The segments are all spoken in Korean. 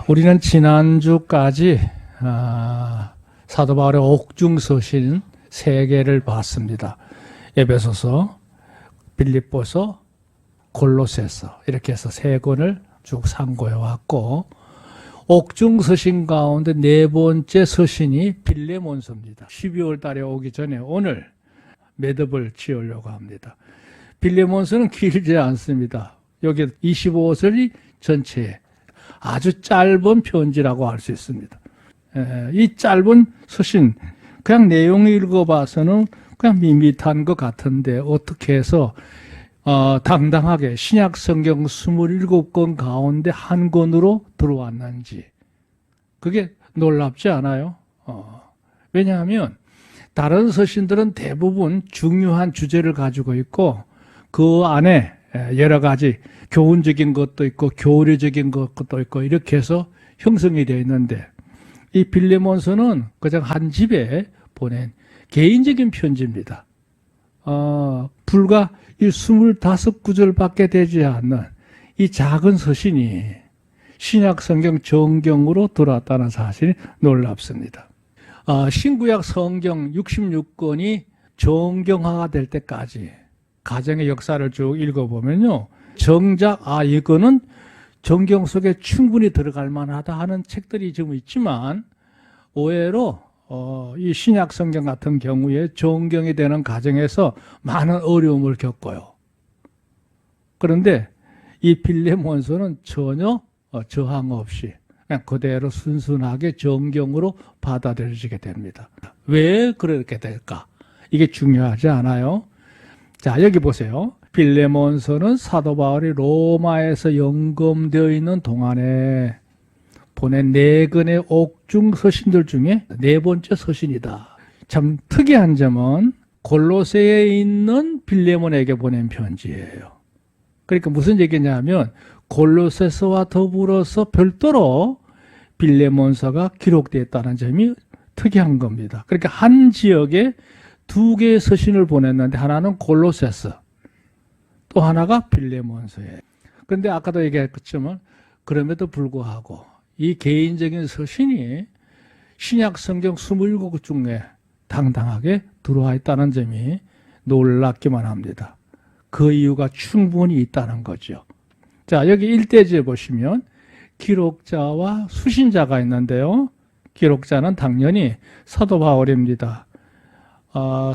우리는 지난주까지 사도 바울의 옥중서신 3개를 봤습니다. 에베소서, 빌립보서, 골로새서 이렇게 해서 3권을 쭉 상고해 왔고, 옥중서신 가운데 4번째 서신이 빌레몬서입니다. 12월 달에 오기 전에 오늘 매듭을 지으려고 합니다. 빌레몬서는 길지 않습니다. 여기 25절이 전체에 아주 짧은 편지라고 할 수 있습니다. 이 짧은 서신, 그냥 내용 읽어봐서는 그냥 밋밋한 것 같은데 어떻게 해서 당당하게 신약 성경 27권 가운데 한 권으로 들어왔는지, 그게 놀랍지 않아요? 왜냐하면 다른 서신들은 대부분 중요한 주제를 가지고 있고 그 안에 여러 가지 교훈적인 것도 있고 교리적인 것도 있고 이렇게 해서 형성이 되어 있는데, 이 빌레몬서는 그냥 한 집에 보낸 개인적인 편지입니다. 불과 이 25구절밖에 되지 않는 이 작은 서신이 신약 성경 정경으로 들어왔다는 사실이 놀랍습니다. 신구약 성경 66권이 정경화가 될 때까지 가정의 역사를 쭉 읽어보면요, 정작 이거는 정경 속에 충분히 들어갈 만하다 하는 책들이 좀 있지만, 의외로 이 신약 성경 같은 경우에 정경이 되는 과정에서 많은 어려움을 겪어요. 그런데 이 빌레몬서는 전혀 저항 없이 그냥 그대로 순순하게 정경으로 받아들여지게 됩니다. 왜 그렇게 될까? 이게 중요하지 않아요? 자, 여기 보세요. 빌레몬서는 사도 바울이 로마에서 연금되어 있는 동안에 보낸 4권의 옥중 서신들 중에 4번째 서신이다. 참 특이한 점은 골로새에 있는 빌레몬에게 보낸 편지예요. 그러니까 무슨 얘기냐면 골로새서와 더불어서 별도로 빌레몬서가 기록되었다는 점이 특이한 겁니다. 그러니까 한 지역에 2개의 서신을 보냈는데 하나는 골로새서, 또 하나가 빌레몬서예요. 그런데 아까도 얘기했지만 그럼에도 불구하고 이 개인적인 서신이 신약 성경 27권 중에 당당하게 들어와 있다는 점이 놀랍기만 합니다. 그 이유가 충분히 있다는 거죠. 자, 여기 1대지에 보시면 기록자와 수신자가 있는데요. 기록자는 당연히 사도 바울입니다.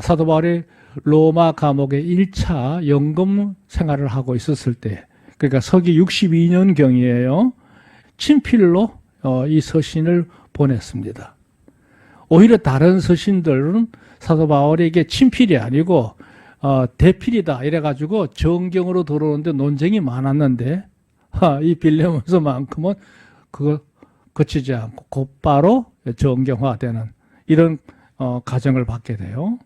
사도 바울이 로마 감옥에 1차 연금 생활을 하고 있었을 때, 그러니까 서기 62년경이에요. 친필로 이 서신을 보냈습니다. 오히려 다른 서신들은 사도 바울에게 친필이 아니고 대필이다 이래가지고 정경으로 들어오는데 논쟁이 많았는데, 이 빌레몬서만큼은 그거 거치지 않고 곧바로 정경화되는 이런 과정을 받게 돼요.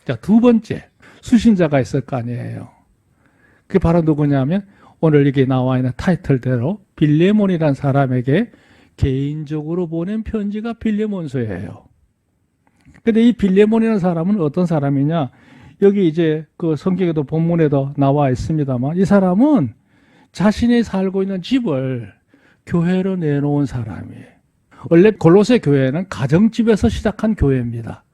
자, 2번째 수신자가 있을 거 아니에요. 그게 바로 누구냐면 오늘 여기 나와 있는 타이틀대로 빌레몬이라는 사람에게 개인적으로 보낸 편지가 빌레몬서예요. 근데 이 빌레몬이라는 사람은 어떤 사람이냐? 여기 이제 그 성경에도 본문에도 나와 있습니다만, 이 사람은 자신이 살고 있는 집을 교회로 내놓은 사람이에요. 원래 골로새 교회는 가정집에서 시작한 교회입니다.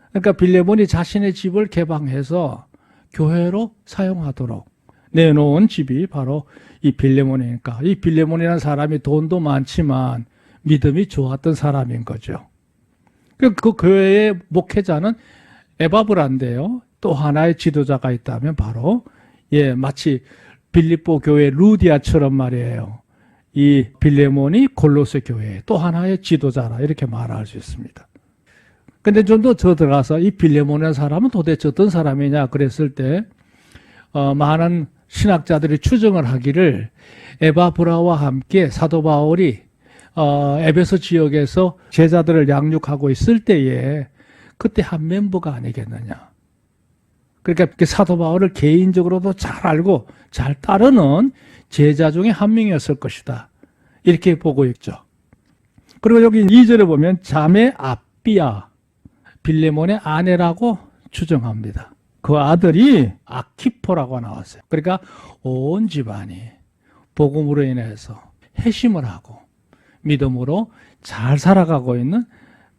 그러니까 빌레몬이 자신의 집을 개방해서 교회로 사용하도록 내놓은 집이 바로 이 빌레몬이니까, 이 빌레몬이라는 사람이 돈도 많지만 믿음이 좋았던 사람인 거죠. 그 교회의 목회자는 에바브라인데요, 또 하나의 지도자가 있다면 바로 마치 빌립보 교회 루디아처럼 말이에요. 이 빌레몬이 골로새 교회의 또 하나의 지도자라 이렇게 말할 수 있습니다. 근데 좀 더 들어가서 이 빌레몬이라는 사람은 도대체 어떤 사람이냐 그랬을 때 많은 신학자들이 추정을 하기를, 에바브라와 함께 사도 바울이 에베소 지역에서 제자들을 양육하고 있을 때에 그때 한 멤버가 아니겠느냐. 그러니까 사도 바울을 개인적으로도 잘 알고 잘 따르는 제자 중에 한 명이었을 것이다, 이렇게 보고 있죠. 그리고 여기 2절에 보면 자매 아삐아, 빌레몬의 아내라고 추정합니다. 그 아들이 아키포라고 나왔어요. 그러니까 온 집안이 복음으로 인해서 회심을 하고 믿음으로 잘 살아가고 있는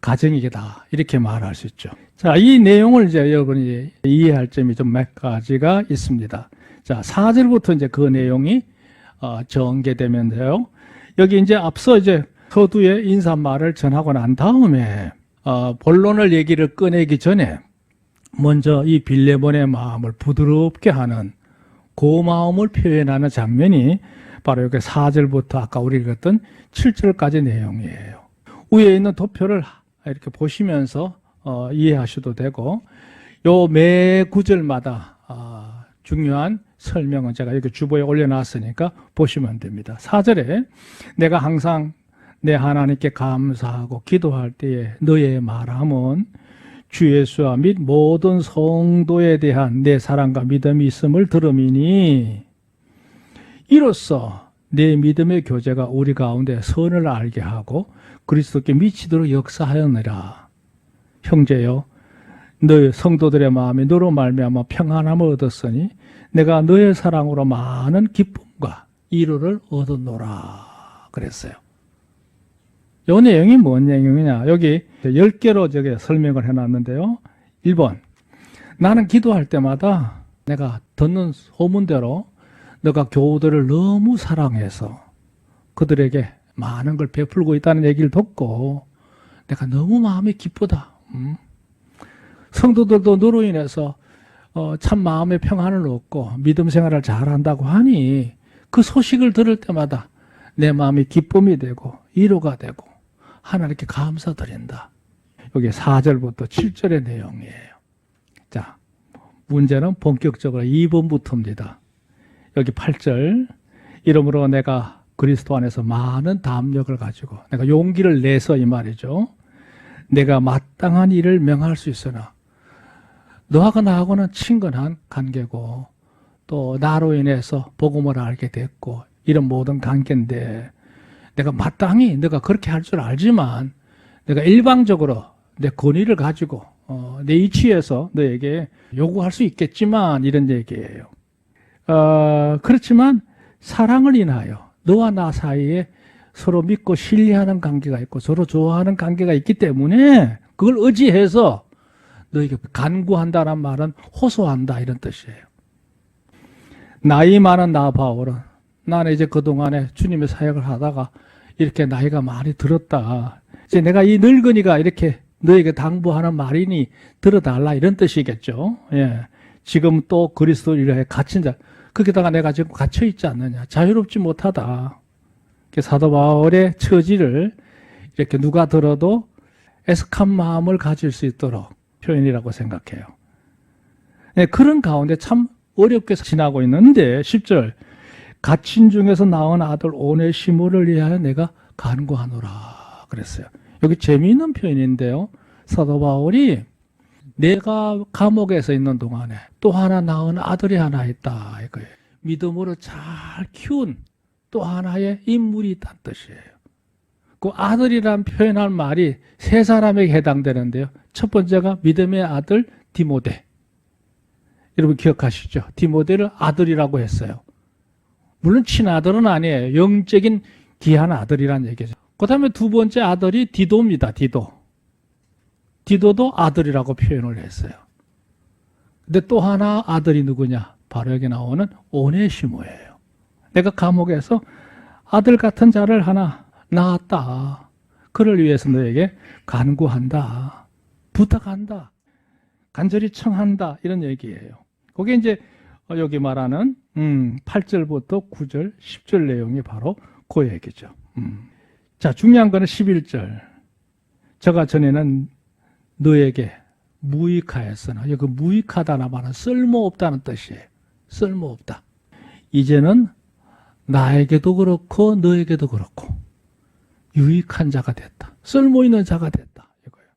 가정이다. 이렇게 말할 수 있죠. 자, 이 내용을 이제 여러분이 이해할 점이 좀 몇 가지가 있습니다. 자, 4절부터 이제 그 내용이 전개되면서요. 여기 이제 앞서 이제 서두의 인사말을 전하고 난 다음에 본론을 얘기를 꺼내기 전에 먼저 이 빌레몬의 마음을 부드럽게 하는 고마움을 표현하는 장면이 바로 여기 4절부터 아까 우리 읽었던 7절까지 내용이에요. 위에 있는 도표를 이렇게 보시면서 이해하셔도 되고, 요 매 구절마다 중요한 설명은 제가 여기 주보에 올려놨으니까 보시면 됩니다. 4절에 내가 항상 내 하나님께 감사하고 기도할 때에 너의 말함은 주 예수와 및 모든 성도에 대한 내 사랑과 믿음이 있음을 들음이니 이로써 내 믿음의 교제가 우리 가운데 선을 알게 하고 그리스도께 미치도록 역사하였느라. 형제여, 너희 성도들의 마음이 너로 말미암아 평안함을 얻었으니 내가 너의 사랑으로 많은 기쁨과 위로를 얻었노라 그랬어요. 이 내용이 뭔 내용이냐? 여기 10개로 저게 설명을 해놨는데요. 1번, 나는 기도할 때마다 내가 듣는 소문대로 너가 교우들을 너무 사랑해서 그들에게 많은 걸 베풀고 있다는 얘기를 듣고 내가 너무 마음이 기쁘다. 성도들도 너로 인해서 참 마음의 평안을 얻고 믿음 생활을 잘한다고 하니 그 소식을 들을 때마다 내 마음이 기쁨이 되고 위로가 되고 하나님께 감사드린다. 여기 4절부터 7절의 내용이에요. 자, 문제는 본격적으로 2번부터입니다. 여기 8절, 이러므로 내가 그리스도 안에서 많은 담력을 가지고 내가 용기를 내서 이 말이죠. 내가 마땅한 일을 명할 수 있으나 너하고 나하고는 친근한 관계고 또 나로 인해서 복음을 알게 됐고 이런 모든 관계인데 내가 마땅히 내가 그렇게 할 줄 알지만 내가 일방적으로 내 권위를 가지고 내 이치에서 너에게 요구할 수 있겠지만 이런 얘기예요. 그렇지만 사랑을 인하여 너와 나 사이에 서로 믿고 신뢰하는 관계가 있고 서로 좋아하는 관계가 있기 때문에 그걸 의지해서 너에게 간구한다는 말은 호소한다 이런 뜻이에요. 나이 많은 나 바울은 나는 이제 그동안에 주님의 사역을 하다가 이렇게 나이가 많이 들었다. 이제 내가 이 늙은이가 이렇게 너에게 당부하는 말이니 들어달라 이런 뜻이겠죠. 예. 지금 또 그리스도 일에 갇힌 자, 거기다가 내가 지금 갇혀 있지 않느냐. 자유롭지 못하다. 사도 바울의 처지를 이렇게 누가 들어도 애석한 마음을 가질 수 있도록 표현이라고 생각해요. 네, 그런 가운데 참 어렵게 지나고 있는데 10절 갇힌 중에서 나온 아들 오네시모를 위하여 내가 간구하노라 그랬어요. 여기 재미있는 표현인데요. 사도 바울이 내가 감옥에서 있는 동안에 또 하나 낳은 아들이 하나 있다 이거예요. 믿음으로 잘 키운 또 하나의 인물이 있다는 뜻이에요. 그 아들이란 표현할 말이 세 사람에게 해당되는데요. 첫 번째가 믿음의 아들 디모데. 여러분 기억하시죠? 디모데를 아들이라고 했어요. 물론 친아들은 아니에요. 영적인 귀한 아들이란 얘기죠. 그 다음에 두 번째 아들이 디도입니다. 디도도 아들이라고 표현을 했어요. 근데 또 하나 아들이 누구냐? 바로 여기 나오는 오네시모예요. 내가 감옥에서 아들 같은 자를 하나 낳았다. 그를 위해서 너에게 간구한다. 부탁한다. 간절히 청한다. 이런 얘기예요. 그게 이제 여기 말하는 8절부터 9절, 10절 내용이 바로 그 얘기죠. 자, 중요한 거는 11절. 저가 전에는 너에게 무익하였으나 여기 무익하다나 말은 쓸모없다는 뜻이에요. 쓸모없다. 이제는 나에게도 그렇고 너에게도 그렇고 유익한 자가 됐다. 쓸모있는 자가 됐다. 이거예요.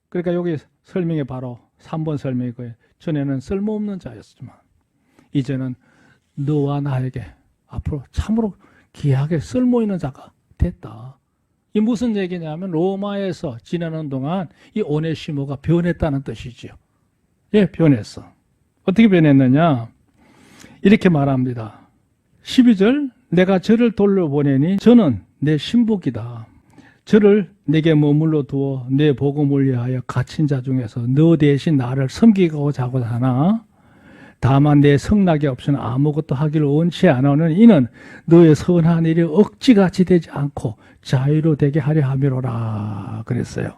그러니까 여기 설명이 바로 3번 설명이 거예요. 전에는 쓸모없는 자였지만 이제는 너와 나에게 앞으로 참으로 귀하게 쓸모있는 자가 됐다. 이 무슨 얘기냐면 로마에서 지내는 동안 이 오네시모가 변했다는 뜻이지요. 예, 변했어. 어떻게 변했느냐? 이렇게 말합니다. 12절 내가 저를 돌려보내니 저는 내 신복이다. 저를 내게 머물러 두어 내 복음을 위하여 갇힌 자 중에서 너 대신 나를 섬기고자 하나 다만 내 성락이 없으나 아무것도 하기를 원치 않아오는 이는 너의 선한 일이 억지같이 되지 않고 자유로 되게 하려 함이로라 그랬어요.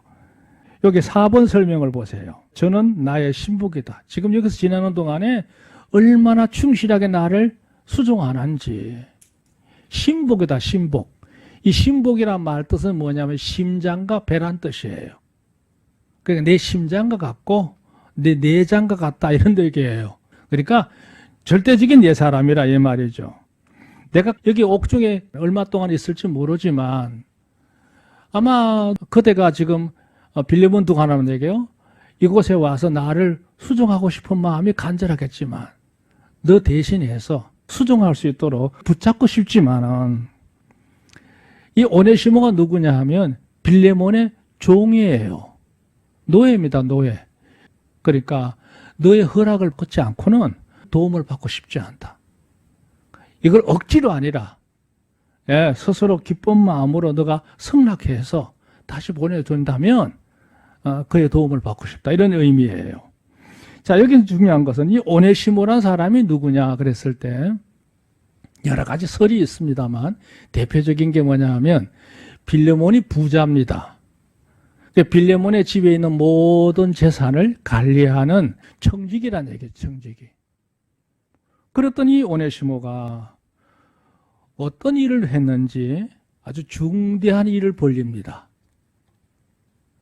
여기 4번 설명을 보세요. 저는 나의 신복이다. 지금 여기서 지나는 동안에 얼마나 충실하게 나를 수종하는지. 신복이다, 신복. 이 신복이란 말 뜻은 뭐냐면 심장과 배란 뜻이에요. 그러니까 내 심장과 같고 내 내장과 같다 이런 얘기예요. 그러니까 절대적인 내 사람이라 이 말이죠. 내가 여기 옥중에 얼마 동안 있을지 모르지만 아마 그대가 지금 빌레몬 두 하나는 얘기요. 이곳에 와서 나를 수종하고 싶은 마음이 간절하겠지만 너 대신해서 수종할 수 있도록 붙잡고 싶지만은 이 오네시모가 누구냐 하면 빌레몬의 종이에요. 노예입니다, 노예. 그러니까 너의 허락을 받지 않고는 도움을 받고 싶지 않다. 이걸 억지로 아니라 스스로 기쁜 마음으로 너가 승낙해서 다시 보내준다면 그의 도움을 받고 싶다. 이런 의미예요. 자, 여기 중요한 것은 이 오네시모란 사람이 누구냐 그랬을 때 여러 가지 설이 있습니다만 대표적인 게 뭐냐 하면 빌레몬이 부자입니다. 빌레몬의 집에 있는 모든 재산을 관리하는 청직이라는 얘기죠. 청직이. 그랬더니 오네시모가 어떤 일을 했는지 아주 중대한 일을 벌립니다.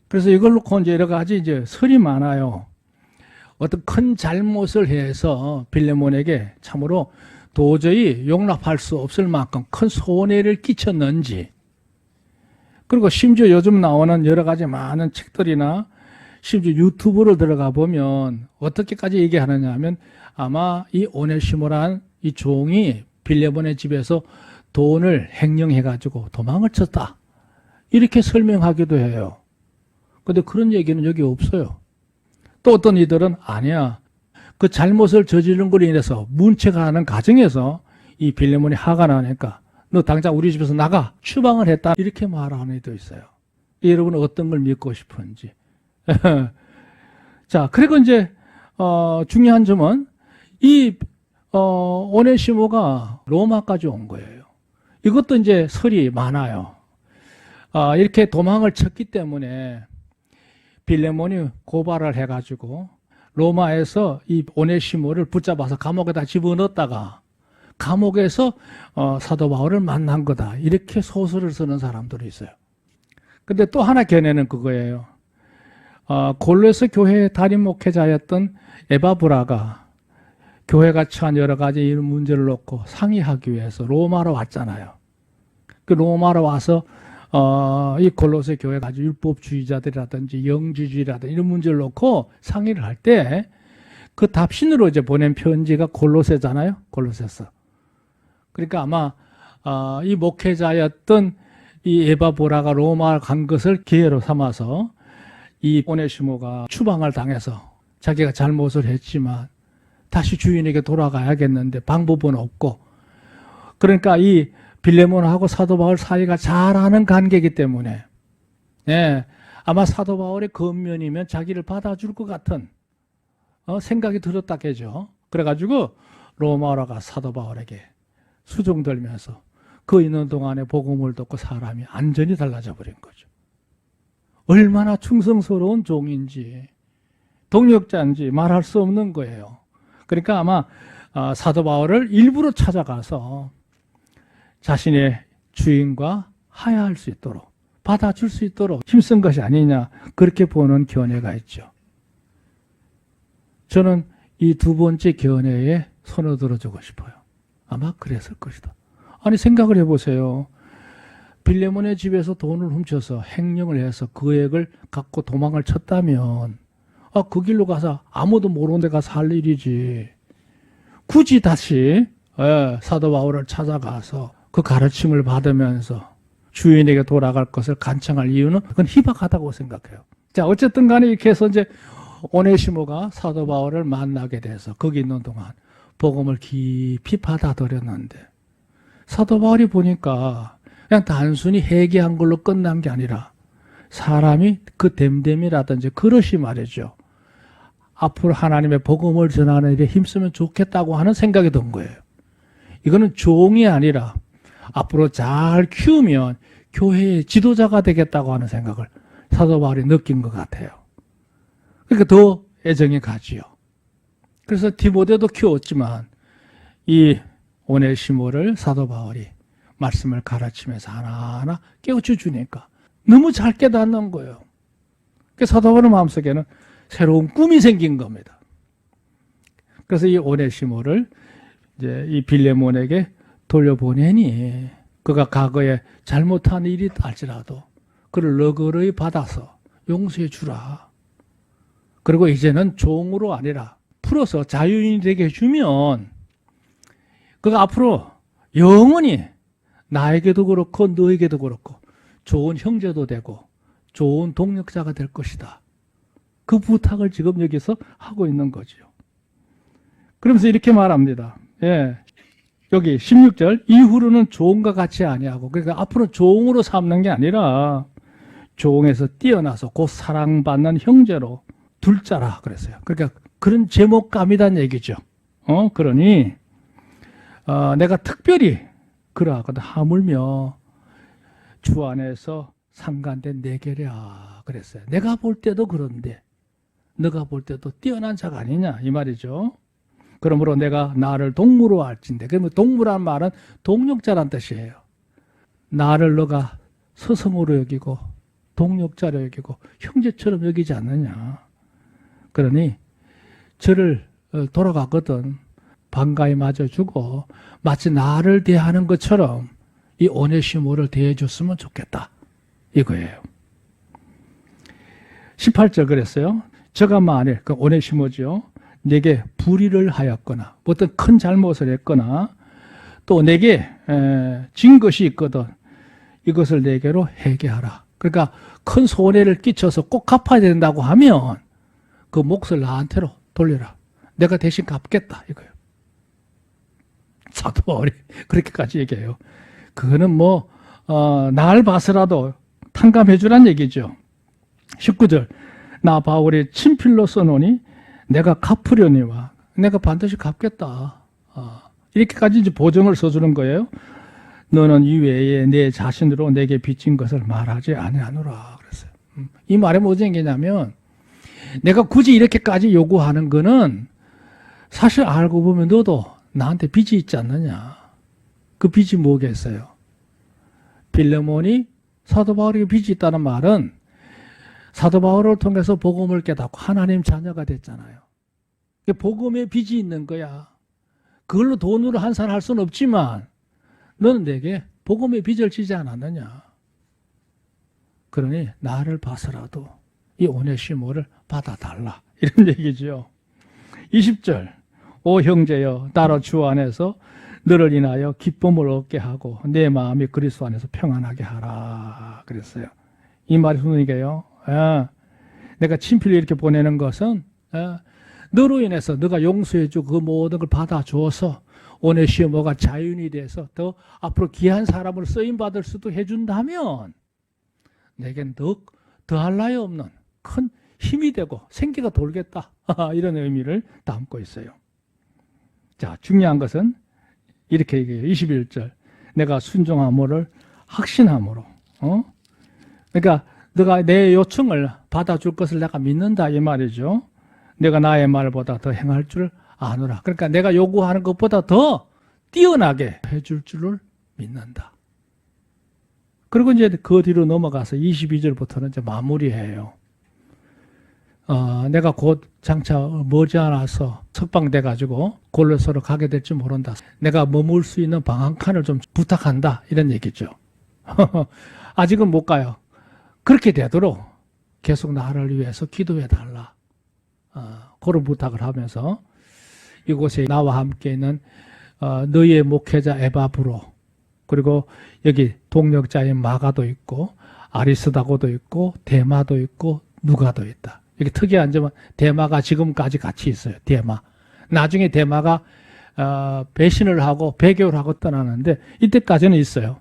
그래서 이걸 놓고 이제 여러 가지 이제 설이 많아요. 어떤 큰 잘못을 해서 빌레몬에게 참으로 도저히 용납할 수 없을 만큼 큰 손해를 끼쳤는지, 그리고 심지어 요즘 나오는 여러 가지 많은 책들이나 심지어 유튜브를 들어가 보면 어떻게까지 얘기하느냐 하면 아마 이 오네시모란 이 종이 빌레몬의 집에서 돈을 횡령해가지고 도망을 쳤다. 이렇게 설명하기도 해요. 근데 그런 얘기는 여기 없어요. 또 어떤 이들은 아니야. 그 잘못을 저지른 걸로 인해서 문책하는 과정에서 이 빌레몬이 화가 나니까 너 당장 우리 집에서 나가 추방을 했다 이렇게 말하는 이도 있어요. 여러분은 어떤 걸 믿고 싶은지. 자, 그리고 이제 중요한 점은 이 오네시모가 로마까지 온 거예요. 이것도 이제 설이 많아요. 이렇게 도망을 쳤기 때문에 빌레몬이 고발을 해가지고 로마에서 이 오네시모를 붙잡아서 감옥에다 집어넣었다가 감옥에서 사도 바울을 만난 거다. 이렇게 소설을 쓰는 사람들이 있어요. 근데 또 하나 견해는 그거예요. 골로새 교회의 담임 목회자였던 에바브라가 교회가 처한 여러 가지 이런 문제를 놓고 상의하기 위해서 로마로 왔잖아요. 그 로마로 와서 이 골로새 교회가 아주 율법주의자들이라든지 영지주의라든지 이런 문제를 놓고 상의를 할 때 그 답신으로 이제 보낸 편지가 골로새잖아요. 골로새서. 그러니까 아마 이 목회자였던 이 에바보라가 로마 간 것을 기회로 삼아서 이 오네시모가 추방을 당해서 자기가 잘못을 했지만 다시 주인에게 돌아가야겠는데 방법은 없고, 그러니까 이 빌레몬하고 사도 바울 사이가 잘하는 관계이기 때문에 아마 사도 바울의 겉면이면 자기를 받아줄 것 같은 생각이 들었다겠죠. 그래가지고 로마로가 사도 바울에게 수종들면서 그 있는 동안에 복음을 듣고 사람이 완전히 달라져 버린 거죠. 얼마나 충성스러운 종인지 동력자인지 말할 수 없는 거예요. 그러니까 아마 사도 바울을 일부러 찾아가서 자신의 주인과 화해할 수 있도록 받아줄 수 있도록 힘쓴 것이 아니냐, 그렇게 보는 견해가 있죠. 저는 이 두 번째 견해에 손을 들어주고 싶어요. 아마 그랬을 것이다. 아니 생각을 해보세요. 빌레몬의 집에서 돈을 훔쳐서 횡령을 해서 그 액을 갖고 도망을 쳤다면 그 길로 가서 아무도 모르는 데 가서 할 일이지. 굳이 다시 사도 바울을 찾아가서 그 가르침을 받으면서 주인에게 돌아갈 것을 간청할 이유는 그건 희박하다고 생각해요. 자, 어쨌든 간에 이렇게 해서 이제 오네시모가 사도 바울을 만나게 돼서 거기 있는 동안 복음을 깊이 받아들였는데 사도 바울이 보니까 그냥 단순히 회개한 걸로 끝난 게 아니라 사람이 그 됨됨이라든지 그릇이 말이죠. 앞으로 하나님의 복음을 전하는 일에 힘쓰면 좋겠다고 하는 생각이 든 거예요. 이거는 종이 아니라 앞으로 잘 키우면 교회의 지도자가 되겠다고 하는 생각을 사도 바울이 느낀 것 같아요. 그러니까 더 애정이 가지요. 그래서 디모데도 키웠지만 이 오네시모를 사도 바울이 말씀을 가르치면서 하나하나 깨우쳐 주니까 너무 잘 깨닫는 거예요. 그래서 사도 바울의 마음속에는 새로운 꿈이 생긴 겁니다. 그래서 이 오네시모를 이제 이 빌레몬에게 돌려보내니 그가 과거에 잘못한 일이 할지라도 그를 너그러이 받아서 용서해 주라. 그리고 이제는 종으로 아니라 풀어서 자유인이 되게 해주면 그가 앞으로 영원히 나에게도 그렇고 너에게도 그렇고 좋은 형제도 되고 좋은 동력자가 될 것이다. 그 부탁을 지금 여기서 하고 있는 거죠. 그러면서 이렇게 말합니다. 예. 여기 16절 이후로는 종과 같이 아니하고 그러니까 앞으로 종으로 삼는 게 아니라 종에서 뛰어나서 곧 사랑받는 형제로 둘 자라 그랬어요. 그러니까 그런 제목감이란 얘기죠. 그러니 내가 특별히 그러하거든 하물며 주 안에서 상간된 내게랴 그랬어요. 내가 볼 때도 그런데 너가 볼 때도 뛰어난 자가 아니냐 이 말이죠. 그러므로 내가 나를 동무로 할진대. 그러면 동무란 말은 동력자란 뜻이에요. 나를 너가 스승으로 여기고 동력자로 여기고 형제처럼 여기지 않느냐. 그러니 저를 돌아가거든 반가이 맞아주고 마치 나를 대하는 것처럼 이 오네시모를 대해줬으면 좋겠다. 이거예요. 18절 그랬어요. 저가 만일 그 오네시모죠. 내게 불의를 하였거나 어떤 큰 잘못을 했거나 또 내게 진 것이 있거든 이것을 내게로 회개하라. 그러니까 큰 손해를 끼쳐서 꼭 갚아야 된다고 하면 그 몫을 나한테로 돌려라. 내가 대신 갚겠다 이거예요. 사도 바울이 그렇게까지 얘기해요. 그거는 날 봐서라도 탕감해 주란 얘기죠. 19절 나 바울이 친필로 써놓으니 내가 갚으려니와 내가 반드시 갚겠다. 이렇게까지 이제 보증을 써주는 거예요. 너는 이외에 내 자신으로 내게 빚진 것을 말하지 아니하노라 그랬어요. 이 말에 무슨 얘기냐면 내가 굳이 이렇게까지 요구하는 거는 사실 알고 보면 너도 나한테 빚이 있지 않느냐. 그 빚이 뭐겠어요? 빌레몬이 사도 바울에게 빚이 있다는 말은 사도 바울을 통해서 복음을 깨닫고 하나님 자녀가 됐잖아요. 복음에 빚이 있는 거야. 그걸로 돈으로 환산할 수는 없지만 너는 내게 복음의 빚을 지지 않았느냐. 그러니 나를 봐서라도 이 오네시모를 받아달라. 이런 얘기죠. 20절 오 형제여 나로 주 안에서 너를 인하여 기쁨을 얻게 하고 내 마음이 그리스도 안에서 평안하게 하라 그랬어요. 이 말이 무슨 얘기예요? 내가 친필을 이렇게 보내는 것은 너로 인해서 너가 용서해주고 그 모든 걸 받아줘서 오네시모가 자유인이 돼서 더 앞으로 귀한 사람으로 쓰임받을 수도 해준다면 내겐 더할 나위 없는 큰 힘이 되고 생기가 돌겠다. 이런 의미를 담고 있어요. 자, 중요한 것은 이렇게 얘기해요. 21절 내가 순종함을 확신함으로 그러니까 너가 내 요청을 받아줄 것을 내가 믿는다 이 말이죠. 내가 나의 말보다 더 행할 줄 아노라. 그러니까 내가 요구하는 것보다 더 뛰어나게 해줄 줄을 믿는다. 그리고 이제 그 뒤로 넘어가서 22절부터는 이제 마무리해요. 내가 곧 장차 머지않아서 석방돼가지고 골로새로 가게 될지 모른다. 내가 머물 수 있는 방 한 칸을 좀 부탁한다. 이런 얘기죠. 아직은 못 가요. 그렇게 되도록 계속 나를 위해서 기도해달라. 그런 부탁을 하면서 이곳에 나와 함께 있는 너희의 목회자 에바브로 그리고 여기 동력자인 마가도 있고 아리스다고도 있고 데마도 있고 누가도 있다. 이게 특이한 점은 데마가 지금까지 같이 있어요. 데마. 나중에 데마가 배신을 하고 배교를 하고 떠나는데 이때까지는 있어요.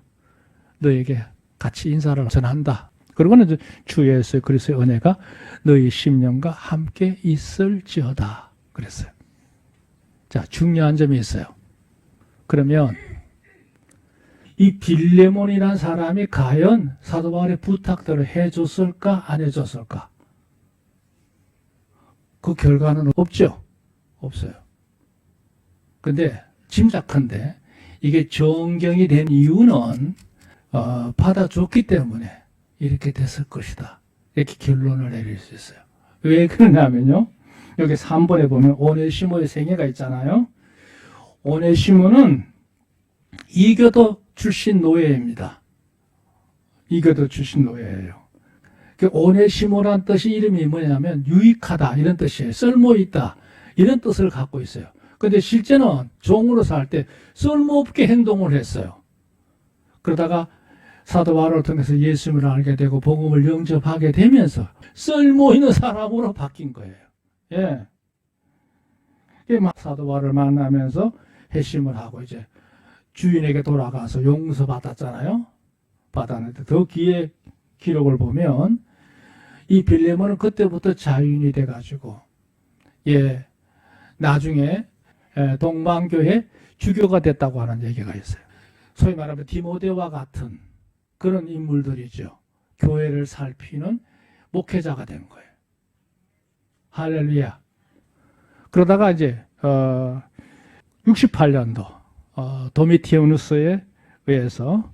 너에게 같이 인사를 전한다. 그리고는 이제 주 예수 그리스도의 은혜가 너희 심령과 함께 있을지어다 그랬어요. 자, 중요한 점이 있어요. 그러면 이 빌레몬이라는 사람이 과연 사도 바울의 부탁대로 해줬을까 안 해줬을까? 그 결과는 없죠. 없어요. 근데 짐작컨대 이게 정경이 된 이유는 받아줬기 때문에 이렇게 됐을 것이다. 이렇게 결론을 내릴 수 있어요. 왜 그러냐면요. 여기 3번에 보면 오네시모의 생애가 있잖아요. 오네시모는 이교도 출신 노예입니다. 이교도 출신 노예예요. 오네시모란 뜻이 이름이 뭐냐면 유익하다 이런 뜻이에요. 쓸모있다 이런 뜻을 갖고 있어요. 근데 실제는 종으로 살 때 쓸모없게 행동을 했어요. 그러다가 사도 바울을 통해서 예수님을 알게 되고 복음을 영접하게 되면서 쓸모있는 사람으로 바뀐 거예요. 예. 사도 바울을 만나면서 회심을 하고 이제 주인에게 돌아가서 용서받았잖아요. 받았는데 더 뒤에 기록을 보면 이 빌레몬은 그때부터 자유인이 돼가지고 나중에 동방교회 주교가 됐다고 하는 얘기가 있어요. 소위 말하면 디모데와 같은 그런 인물들이죠. 교회를 살피는 목회자가 된 거예요. 할렐루야. 그러다가 이제 68년도 도미티우누스에 의해서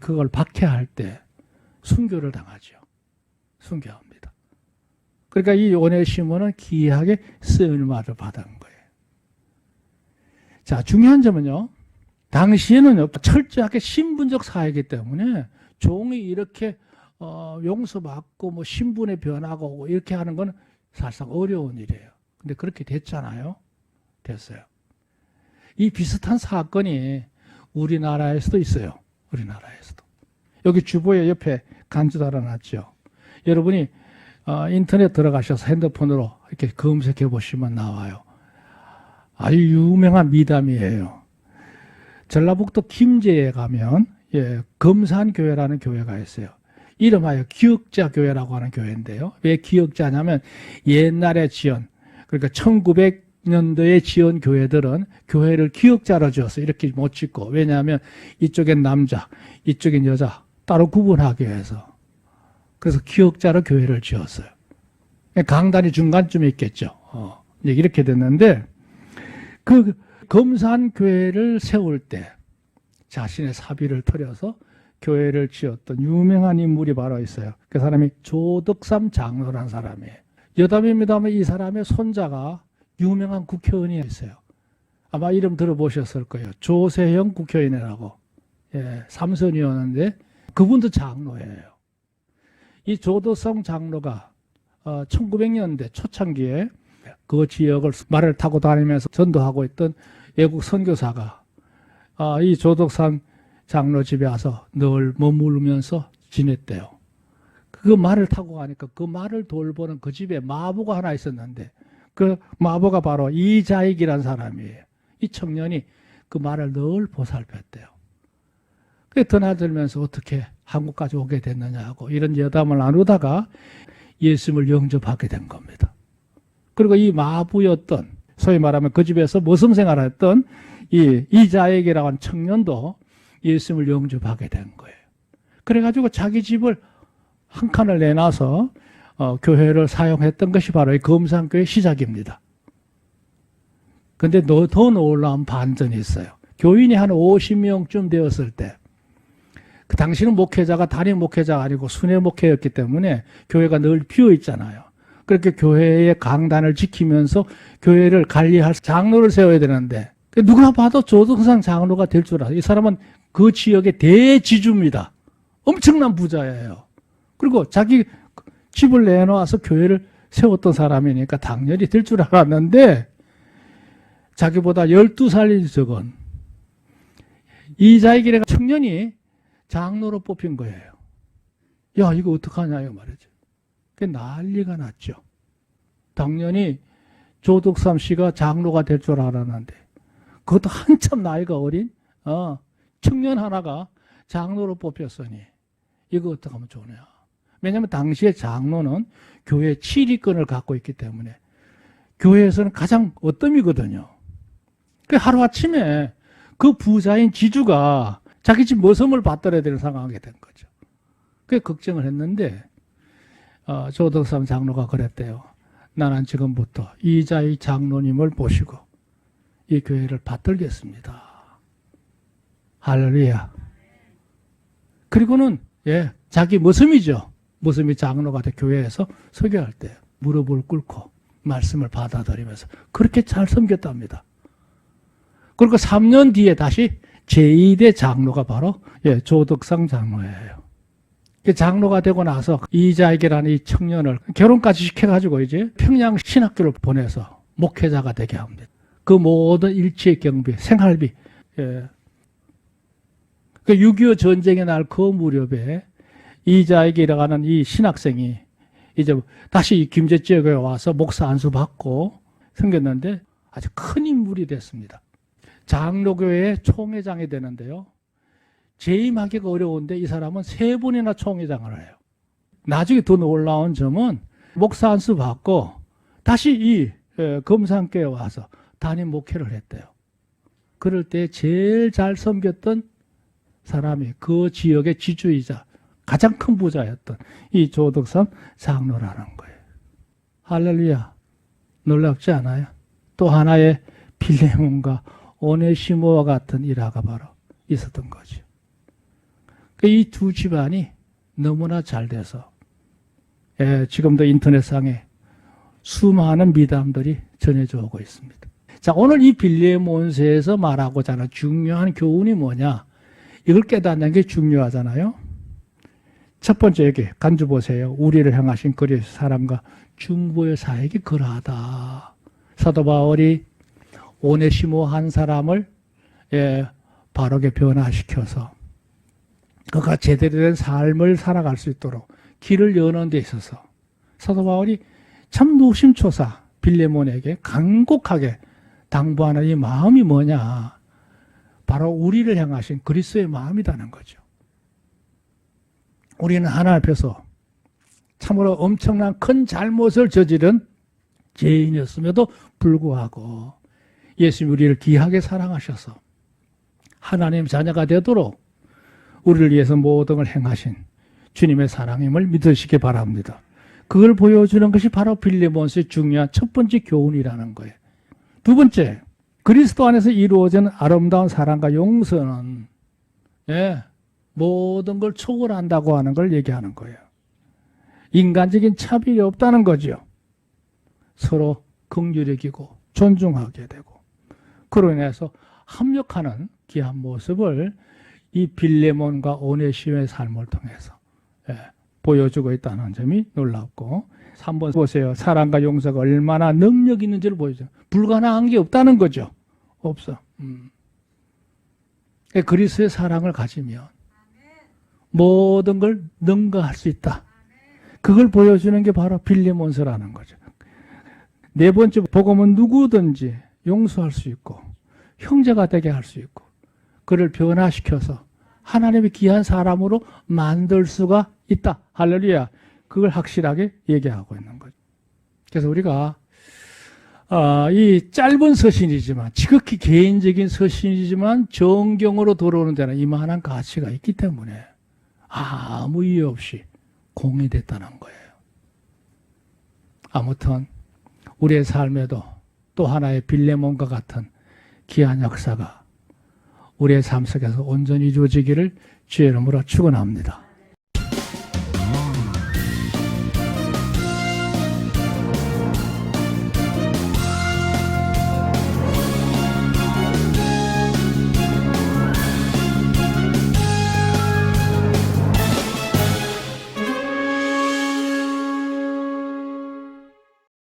그걸 박해할 때 순교를 당하죠. 순교합니다. 그러니까 이 오네시모는 귀하게 쓰임을 받은 거예요. 자, 중요한 점은요. 당시에는 철저하게 신분적 사회이기 때문에 종이 이렇게 용서받고 뭐 신분의 변화가 오고 이렇게 하는 건 사실상 어려운 일이에요. 근데 그렇게 됐잖아요. 됐어요. 이 비슷한 사건이 우리나라에서도 있어요. 우리나라에서도. 여기 주보에 옆에 간주 달아놨죠. 여러분이 인터넷 들어가셔서 핸드폰으로 이렇게 검색해 보시면 나와요. 아주 유명한 미담이에요. 전라북도 김제에 가면 금산교회라는 교회가 있어요. 이름하여 기억자교회라고 하는 교회인데요. 왜 기억자냐면 옛날에 지은 그러니까 1900년도에 지은 교회들은 교회를 기억자로 지었어요. 이렇게 못 짓고. 왜냐하면 이쪽엔 남자, 이쪽엔 여자 따로 구분하기 위해서. 그래서 기억자로 교회를 지었어요. 강단이 중간쯤에 있겠죠. 이렇게 됐는데 그 금산교회를 세울 때 자신의 사비를 털여서 교회를 지었던 유명한 인물이 바로 있어요. 그 사람이 조덕삼 장로라는 사람이에요. 여담입니다만 이 사람의 손자가 유명한 국회의원이 있어요. 아마 이름 들어보셨을 거예요. 조세형 국회의원이라고. 삼선이었는데 그분도 장로예요. 이 조덕삼 장로가 1900년대 초창기에 그 지역을 말을 타고 다니면서 전도하고 있던 외국 선교사가 이 조덕삼 장로 집에 와서 늘 머무르면서 지냈대요. 그 말을 타고 가니까 그 말을 돌보는 그 집에 마부가 하나 있었는데 그 마부가 바로 이자익이라는 사람이에요. 이 청년이 그 말을 늘 보살폈대요. 그게 드나들면서 어떻게 한국까지 오게 됐느냐고 이런 여담을 나누다가 예수님을 영접하게 된 겁니다. 그리고 이 마부였던 소위 말하면 그 집에서 모범 생활했던 이 이자익이라고 하는 청년도 예수님을 영접하게 된 거예요. 그래가지고 자기 집을 한 칸을 내놔서 교회를 사용했던 것이 바로 이 금산교회 시작입니다. 근데 더 놀라운 반전이 있어요. 교인이 한 50명쯤 되었을 때, 그 당시는 목회자가 담임 목회자가 아니고 순회 목회였기 때문에 교회가 늘 비어 있잖아요. 그렇게 교회의 강단을 지키면서 교회를 관리할 장로를 세워야 되는데 누구나 봐도 조덕삼 장로가 될 줄 알아요. 이 사람은 그 지역의 대지주입니다. 엄청난 부자예요. 그리고 자기 집을 내놓아서 교회를 세웠던 사람이니까 당연히 될 줄 알았는데 자기보다 12살이 적은 이자익이라는 청년이 장로로 뽑힌 거예요. 야, 이거 어떡하냐 이거 말이죠. 그게 난리가 났죠. 당연히 조덕삼 씨가 장로가 될 줄 알았는데 그것도 한참 나이가 어린 청년 하나가 장로로 뽑혔으니 이거 어떻게 하면 좋으냐. 왜냐하면 당시에 장로는 교회 치리권을 갖고 있기 때문에 교회에서는 가장 어뜸이거든요. 그 하루아침에 그 부자인 지주가 자기 집 머슴을 받들어야 되는 상황이 된 거죠. 그 걱정을 했는데 조덕삼 장로가 그랬대요. 나는 지금부터 이자의 장로님을 모시고 이 교회를 받들겠습니다. 할렐루야. 그리고는 자기 머슴이죠. 머슴이 장로가 돼 교회에서 설교할 때 무릎을 꿇고 말씀을 받아들이면서 그렇게 잘 섬겼답니다. 그리고 3년 뒤에 다시 제2대 장로가 바로 조덕상 장로예요. 장로가 되고 나서 이자에게라는 이 청년을 결혼까지 시켜가지고 이제 평양 신학교를 보내서 목회자가 되게 합니다. 그 모든 일체의 경비, 생활비. 그 6.25 전쟁의 날 그 무렵에 이자에게라고 하는 이 신학생이 이제 다시 김제 지역에 와서 목사 안수 받고 생겼는데 아주 큰 인물이 됐습니다. 장로교회의 총회장이 되는데요. 재임하기가 어려운데 이 사람은 3번이나 총회장을 해요. 나중에 더 놀라운 점은 목사 안수 받고 다시 이 금산교에 와서 담임 목회를 했대요. 그럴 때 제일 잘 섬겼던 사람이 그 지역의 지주이자 가장 큰 부자였던 이 조덕삼 장로라는 거예요. 할렐루야. 놀랍지 않아요? 또 하나의 빌레몬과 오네시모와 같은 일화가 바로 있었던 거죠. 이 두 집안이 너무나 잘 돼서 지금도 인터넷상에 수많은 미담들이 전해져 오고 있습니다. 자, 오늘 이 빌레몬서에서 말하고자 하는 중요한 교훈이 뭐냐? 이걸 깨닫는 게 중요하잖아요. 첫 번째 여기 간주 보세요. 우리를 향하신 그리스도 사람과 중보의 사역이 그러하다. 사도 바울이 오네시모 한 사람을 바르게 변화시켜서 그가 제대로 된 삶을 살아갈 수 있도록 길을 여는 데 있어서 사도 바울이 참 노심초사 빌레몬에게 간곡하게 당부하는 이 마음이 뭐냐? 바로 우리를 향하신 그리스도의 마음이라는 거죠. 우리는 하나님 앞에서 참으로 엄청난 큰 잘못을 저지른 죄인이었음에도 불구하고 예수님이 우리를 귀하게 사랑하셔서 하나님 자녀가 되도록 우리를 위해서 모든 걸 행하신 주님의 사랑임을 믿으시기 바랍니다. 그걸 보여주는 것이 바로 빌레몬서의 중요한 첫 번째 교훈이라는 거예요. 두 번째, 그리스도 안에서 이루어지는 아름다운 사랑과 용서는 모든 걸 초월한다고 하는 걸 얘기하는 거예요. 인간적인 차별이 없다는 거죠. 서로 긍휼히 여기고 존중하게 되고 그로 인해서 합력하는 귀한 모습을 이 빌레몬과 오네시모의 삶을 통해서 보여주고 있다는 점이 놀랍고 3번 보세요. 사랑과 용서가 얼마나 능력 있는지를 보여줘요. 불가능한 게 없다는 거죠. 없어. 그리스도의 사랑을 가지면 모든 걸 능가할 수 있다. 그걸 보여주는 게 바로 빌레몬서라는 거죠. 네 번째, 복음은 누구든지 용서할 수 있고 형제가 되게 할 수 있고 그를 변화시켜서 하나님의 귀한 사람으로 만들 수가 있다. 할렐루야. 그걸 확실하게 얘기하고 있는 거죠. 그래서 우리가 이 짧은 서신이지만 지극히 개인적인 서신이지만 정경으로 들어오는 데는 이만한 가치가 있기 때문에 아무 이유 없이 공유됐다는 거예요. 아무튼 우리의 삶에도 또 하나의 빌레몬과 같은 귀한 역사가 우리의 삶 속에서 온전히 이루어지기를 주의 이름으로 축원합니다.